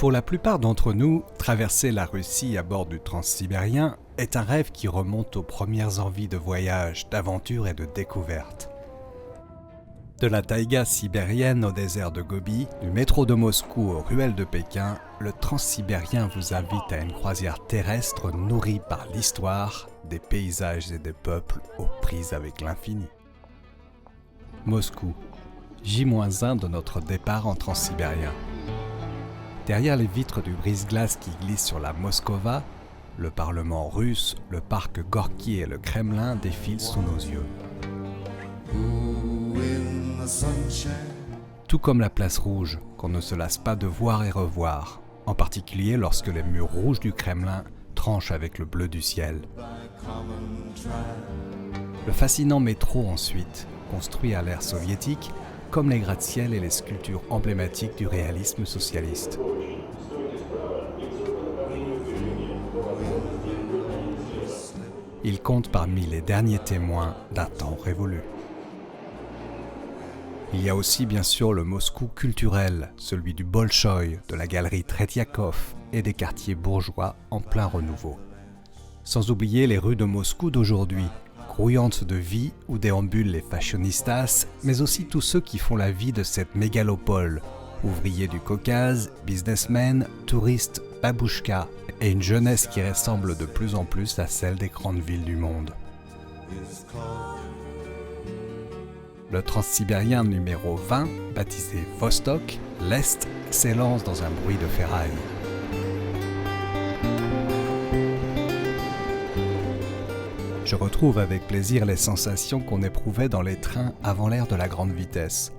Pour la plupart d'entre nous, traverser la Russie à bord du transsibérien est un rêve qui remonte aux premières envies de voyage, d'aventure et de découverte. De la taïga sibérienne au désert de Gobi, du métro de Moscou aux ruelles de Pékin, le transsibérien vous invite à une croisière terrestre nourrie par l'histoire, des paysages et des peuples aux prises avec l'infini. Moscou, J-1 de notre départ en transsibérien. Derrière les vitres du brise-glace qui glisse sur la Moskova, le Parlement russe, le parc Gorki et le Kremlin défilent sous nos yeux. Tout comme la place rouge, qu'on ne se lasse pas de voir et revoir, en particulier lorsque les murs rouges du Kremlin tranchent avec le bleu du ciel. Le fascinant métro ensuite, construit à l'ère soviétique, comme les gratte-ciel et les sculptures emblématiques du réalisme socialiste. Il compte parmi les derniers témoins d'un temps révolu. Il y a aussi bien sûr le Moscou culturel, celui du Bolchoï, de la galerie Tretiakov et des quartiers bourgeois en plein renouveau. Sans oublier les rues de Moscou d'aujourd'hui, grouillantes de vie où déambulent les fashionistas, mais aussi tous ceux qui font la vie de cette mégalopole, ouvriers du Caucase, businessmen, touristes, babouchkas, et une jeunesse qui ressemble de plus en plus à celle des grandes villes du monde. Le transsibérien numéro 20, baptisé Vostok, l'Est, s'élance dans un bruit de ferraille. Je retrouve avec plaisir les sensations qu'on éprouvait dans les trains avant l'ère de la grande vitesse.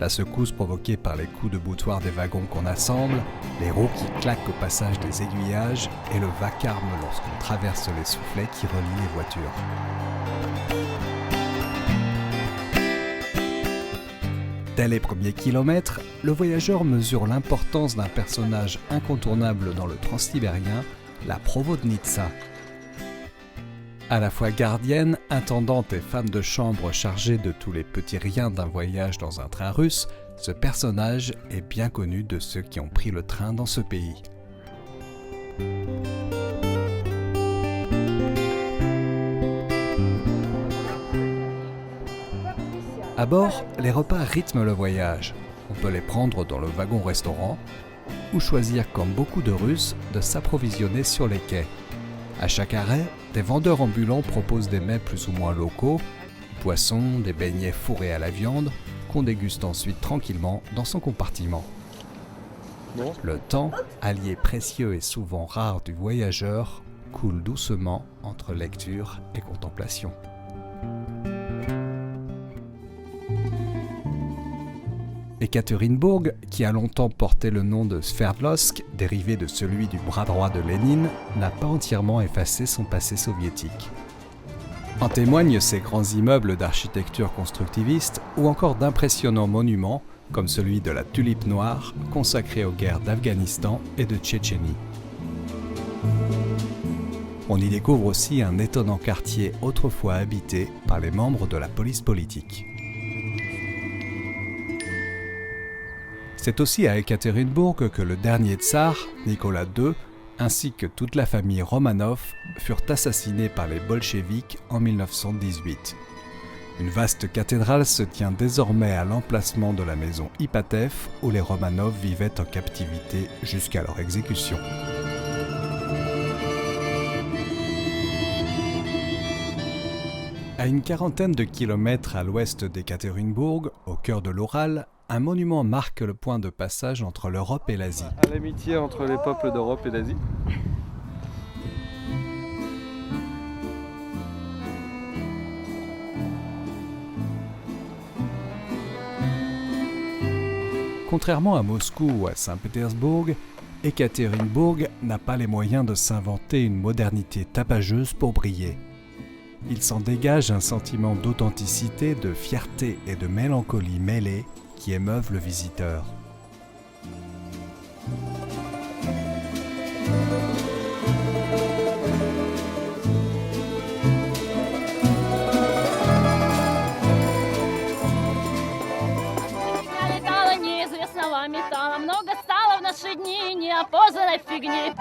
La secousse provoquée par les coups de boutoir des wagons qu'on assemble, les roues qui claquent au passage des aiguillages et le vacarme lorsqu'on traverse les soufflets qui relient les voitures. Dès les premiers kilomètres, le voyageur mesure l'importance d'un personnage incontournable dans le transsibérien, la provodnitsa. À la fois gardienne, intendante et femme de chambre chargée de tous les petits riens d'un voyage dans un train russe, ce personnage est bien connu de ceux qui ont pris le train dans ce pays. À bord, les repas rythment le voyage. On peut les prendre dans le wagon-restaurant ou choisir, comme beaucoup de Russes, de s'approvisionner sur les quais. À chaque arrêt, des vendeurs ambulants proposent des mets plus ou moins locaux, du poisson, des beignets fourrés à la viande, qu'on déguste ensuite tranquillement dans son compartiment. Le temps, allié précieux et souvent rare du voyageur, coule doucement entre lecture et contemplation. Ekaterinbourg, qui a longtemps porté le nom de Sverdlovsk, dérivé de celui du bras droit de Lénine, n'a pas entièrement effacé son passé soviétique. En témoignent ces grands immeubles d'architecture constructiviste ou encore d'impressionnants monuments comme celui de la Tulipe Noire, consacré aux guerres d'Afghanistan et de Tchétchénie. On y découvre aussi un étonnant quartier autrefois habité par les membres de la police politique. C'est aussi à Ekaterinbourg que le dernier tsar, Nicolas II, ainsi que toute la famille Romanov, furent assassinés par les bolcheviks en 1918. Une vaste cathédrale se tient désormais à l'emplacement de la maison Ipatev, où les Romanov vivaient en captivité jusqu'à leur exécution. À une quarantaine de kilomètres à l'ouest d'Ekaterinbourg, au cœur de l'Oural, un monument marque le point de passage entre l'Europe et l'Asie. À l'amitié entre les peuples d'Europe et d'Asie. Contrairement à Moscou ou à Saint-Pétersbourg, Ekaterinbourg n'a pas les moyens de s'inventer une modernité tapageuse pour briller. Il s'en dégage un sentiment d'authenticité, de fierté et de mélancolie mêlée qui émeuvent le visiteur. Летала неизвестного металла, много стало в наши дни rien pose les figuiers.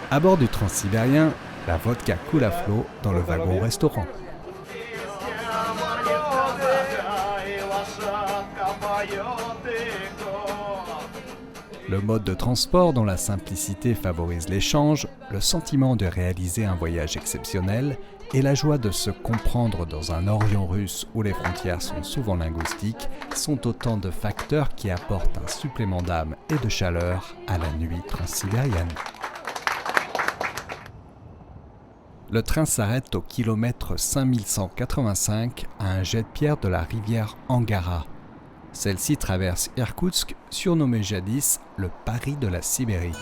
À bord du Transsibérien, la vodka coule à flot dans le wagon-restaurant. Le mode de transport dont la simplicité favorise l'échange, le sentiment de réaliser un voyage exceptionnel et la joie de se comprendre dans un Orient russe où les frontières sont souvent linguistiques sont autant de facteurs qui apportent un supplément d'âme et de chaleur à la nuit transsibérienne. Le train s'arrête au kilomètre 5185 à un jet de pierre de la rivière Angara. Celle-ci traverse Irkoutsk, surnommé jadis le Paris de la Sibérie.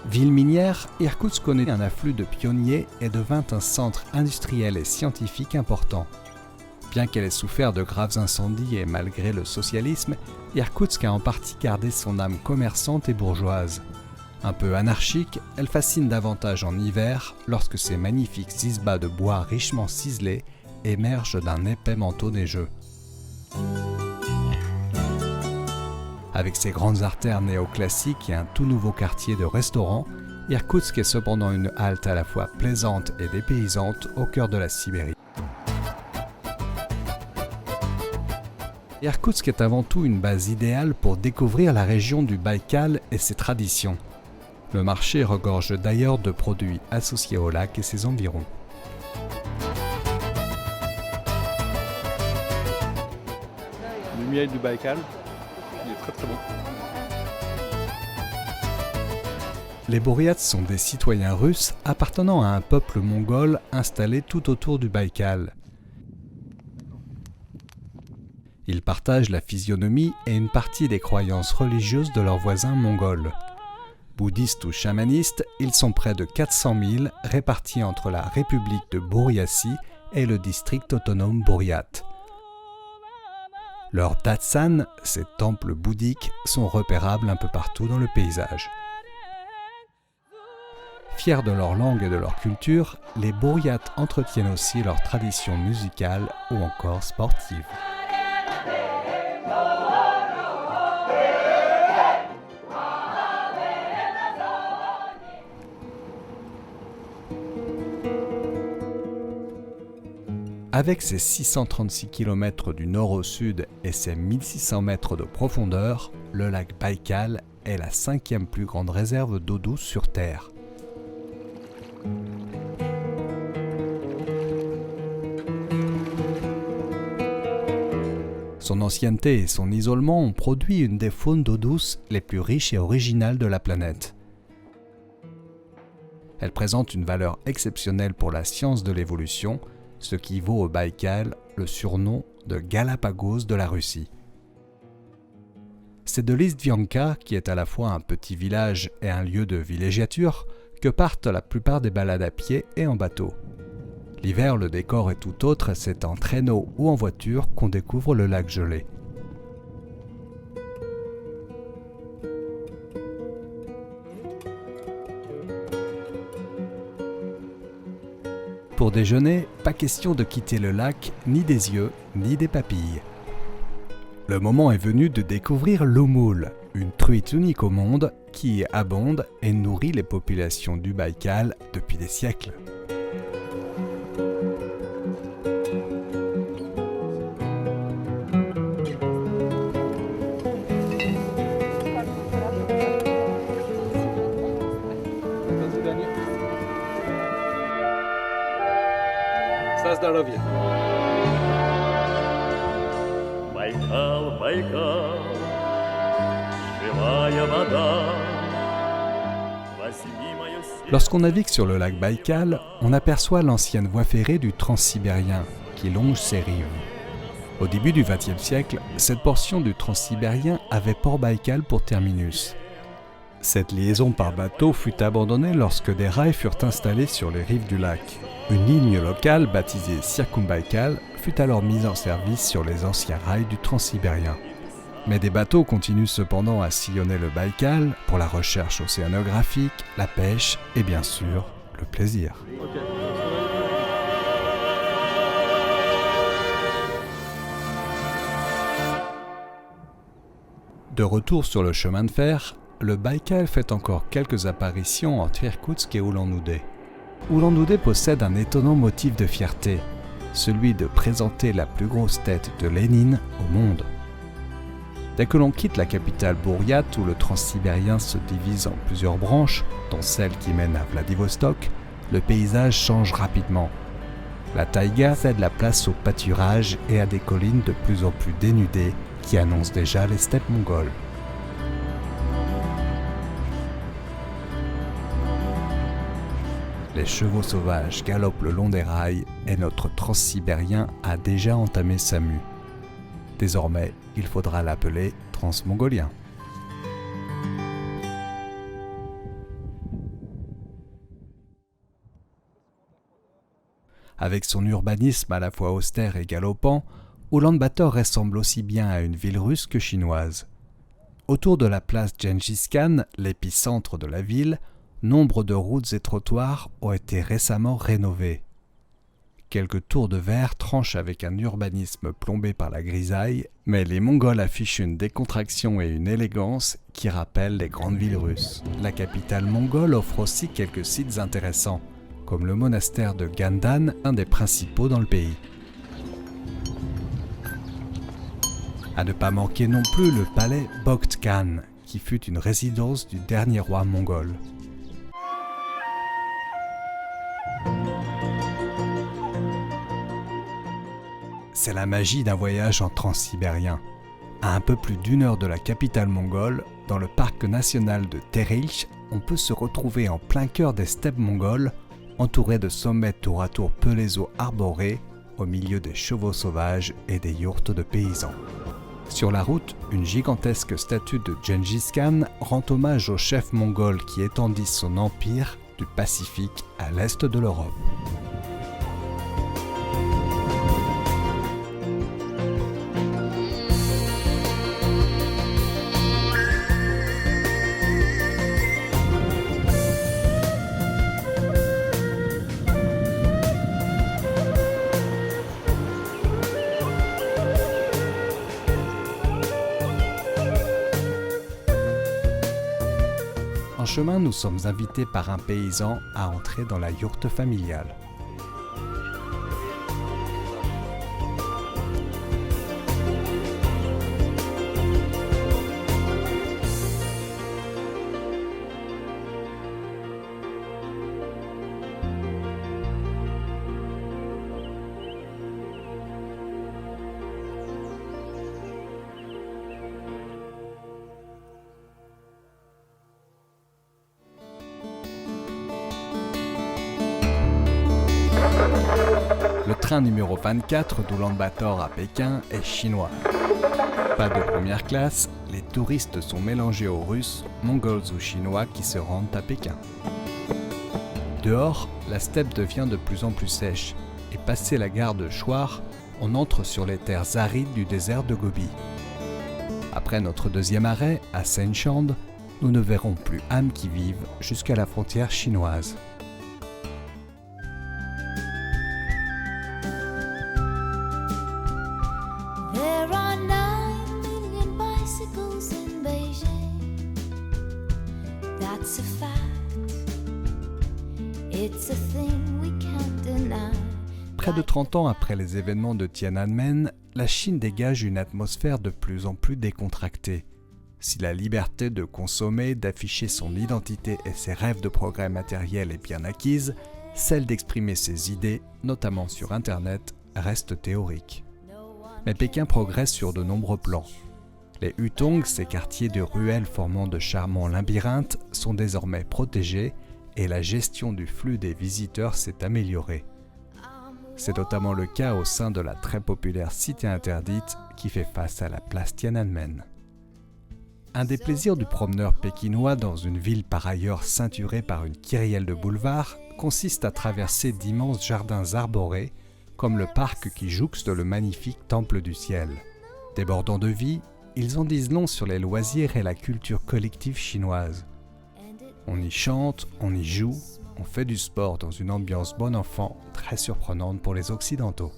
Ville minière, Irkoutsk connaît un afflux de pionniers et devint un centre industriel et scientifique important. Bien qu'elle ait souffert de graves incendies et malgré le socialisme, Irkoutsk a en partie gardé son âme commerçante et bourgeoise. Un peu anarchique, elle fascine davantage en hiver lorsque ses magnifiques isbas de bois richement ciselés émergent d'un épais manteau neigeux. Avec ses grandes artères néoclassiques et un tout nouveau quartier de restaurants, Irkoutsk est cependant une halte à la fois plaisante et dépaysante au cœur de la Sibérie. Irkoutsk est avant tout une base idéale pour découvrir la région du Baïkal et ses traditions. Le marché regorge d'ailleurs de produits associés au lac et ses environs. Le miel du Baïkal, il est très très bon. Les Bouriats sont des citoyens russes appartenant à un peuple mongol installé tout autour du Baïkal. Ils partagent la physionomie et une partie des croyances religieuses de leurs voisins mongols. Bouddhistes ou chamanistes, ils sont près de 400 000 répartis entre la République de Bouriatie et le district autonome Bouriat. Leurs datsan, ces temples bouddhiques, sont repérables un peu partout dans le paysage. Fiers de leur langue et de leur culture, les Bouriats entretiennent aussi leurs traditions musicales ou encore sportives. Avec ses 636 km du nord au sud et ses 1600 mètres de profondeur, le lac Baïkal est la 5e plus grande réserve d'eau douce sur Terre. Son ancienneté et son isolement ont produit une des faunes d'eau douce les plus riches et originales de la planète. Elle présente une valeur exceptionnelle pour la science de l'évolution, ce qui vaut au Baïkal le surnom de Galapagos de la Russie. C'est de Listvianka, qui est à la fois un petit village et un lieu de villégiature, que partent la plupart des balades à pied et en bateau. L'hiver, le décor est tout autre, c'est en traîneau ou en voiture qu'on découvre le lac gelé. Pour déjeuner, pas question de quitter le lac, ni des yeux, ni des papilles. Le moment est venu de découvrir l'eau moule, une truite unique au monde qui abonde et nourrit les populations du Baïkal depuis des siècles. Здоровья. Байкал, Байкал, живая вода. Lorsqu'on navigue sur le lac Baïkal, on aperçoit l'ancienne voie ferrée du Transsibérien qui longe ses rives. Au début du XXe siècle, cette portion du Transsibérien avait Port Baïkal pour terminus. Cette liaison par bateau fut abandonnée lorsque des rails furent installés sur les rives du lac. Une ligne locale baptisée Circumbaïkal fut alors mise en service sur les anciens rails du Transsibérien. Mais des bateaux continuent cependant à sillonner le Baïkal pour la recherche océanographique, la pêche et bien sûr le plaisir. Ok. De retour sur le chemin de fer, le Baïkal fait encore quelques apparitions entre Irkoutsk et Oulan-Oudé. Oulan-Oudé possède un étonnant motif de fierté, celui de présenter la plus grosse tête de Lénine au monde. Dès que l'on quitte la capitale Bouriat, où le transsibérien se divise en plusieurs branches, dont celle qui mène à Vladivostok, le paysage change rapidement. La taïga cède la place au pâturage et à des collines de plus en plus dénudées qui annoncent déjà les steppes mongoles. Les chevaux sauvages galopent le long des rails et notre transsibérien a déjà entamé sa mue. Désormais, il faudra l'appeler transmongolien. Avec son urbanisme à la fois austère et galopant, Oulan-Bator ressemble aussi bien à une ville russe que chinoise. Autour de la place Gengis Khan, l'épicentre de la ville, nombre de routes et trottoirs ont été récemment rénovés. Quelques tours de verre tranchent avec un urbanisme plombé par la grisaille, mais les Mongols affichent une décontraction et une élégance qui rappellent les grandes villes russes. La capitale mongole offre aussi quelques sites intéressants, comme le monastère de Gandan, un des principaux dans le pays. À ne pas manquer non plus le palais Bogd Khan, qui fut une résidence du dernier roi mongol. C'est la magie d'un voyage en transsibérien. À un peu plus d'une heure de la capitale mongole, dans le parc national de Terilch, on peut se retrouver en plein cœur des steppes mongoles, entouré de sommets tour à tour pelés arborés, au milieu des chevaux sauvages et des yourtes de paysans. Sur la route, une gigantesque statue de Gengis Khan rend hommage au chef mongol qui étendit son empire du Pacifique à l'est de l'Europe. En chemin, nous sommes invités par un paysan à entrer dans la yourte familiale. Le train numéro 24 d'Oulan-Bator à Pékin est chinois. Pas de première classe, les touristes sont mélangés aux Russes, Mongols ou Chinois qui se rendent à Pékin. Dehors, la steppe devient de plus en plus sèche et passé la gare de Chouar, on entre sur les terres arides du désert de Gobi. Après notre deuxième arrêt, à Senchand, nous ne verrons plus âme qui vive jusqu'à la frontière chinoise. There are 9 million bicycles in Beijing. That's a fact. It's a thing we can't deny. Près de 30 ans après les événements de Tiananmen, la Chine dégage une atmosphère de plus en plus décontractée. Si la liberté de consommer, d'afficher son identité et ses rêves de progrès matériel est bien acquise, celle d'exprimer ses idées, notamment sur Internet, reste théorique. Mais Pékin progresse sur de nombreux plans. Les hutongs, ces quartiers de ruelles formant de charmants labyrinthes, sont désormais protégés et la gestion du flux des visiteurs s'est améliorée. C'est notamment le cas au sein de la très populaire cité interdite qui fait face à la place Tiananmen. Un des plaisirs du promeneur pékinois dans une ville par ailleurs ceinturée par une kyrielle de boulevards consiste à traverser d'immenses jardins arborés comme le parc qui jouxte le magnifique Temple du Ciel. Débordant de vie, ils en disent long sur les loisirs et la culture collective chinoise. On y chante, on y joue, on fait du sport dans une ambiance bon enfant très surprenante pour les Occidentaux.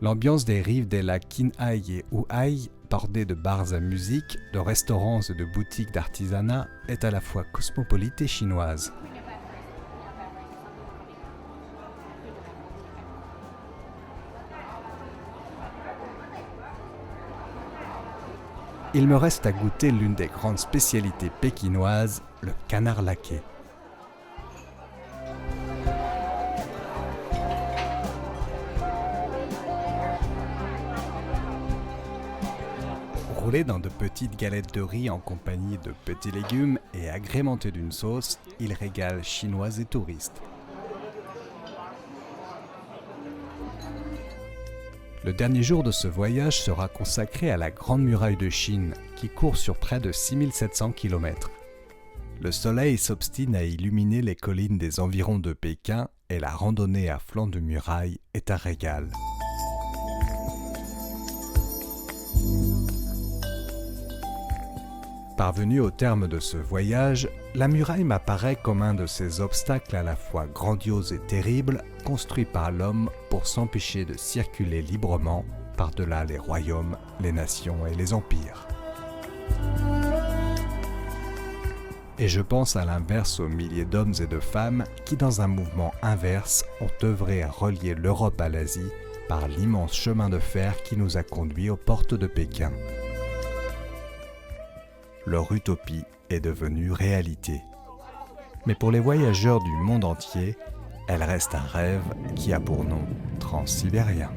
L'ambiance des rives des lacs Qinghai et Huai, bordée de bars à musique, de restaurants et de boutiques d'artisanat, est à la fois cosmopolite et chinoise. Il me reste à goûter l'une des grandes spécialités pékinoises, le canard laqué. Roulé dans de petites galettes de riz en compagnie de petits légumes et agrémenté d'une sauce, il régale Chinois et touristes. Le dernier jour de ce voyage sera consacré à la Grande Muraille de Chine, qui court sur près de 6700 km. Le soleil s'obstine à illuminer les collines des environs de Pékin et la randonnée à flanc de muraille est un régal. Parvenu au terme de ce voyage, la muraille m'apparaît comme un de ces obstacles à la fois grandioses et terribles construits par l'homme pour s'empêcher de circuler librement par-delà les royaumes, les nations et les empires. Et je pense à l'inverse aux milliers d'hommes et de femmes qui, dans un mouvement inverse, ont œuvré à relier l'Europe à l'Asie par l'immense chemin de fer qui nous a conduits aux portes de Pékin. Leur utopie est devenue réalité. Mais pour les voyageurs du monde entier, elle reste un rêve qui a pour nom Transsibérien.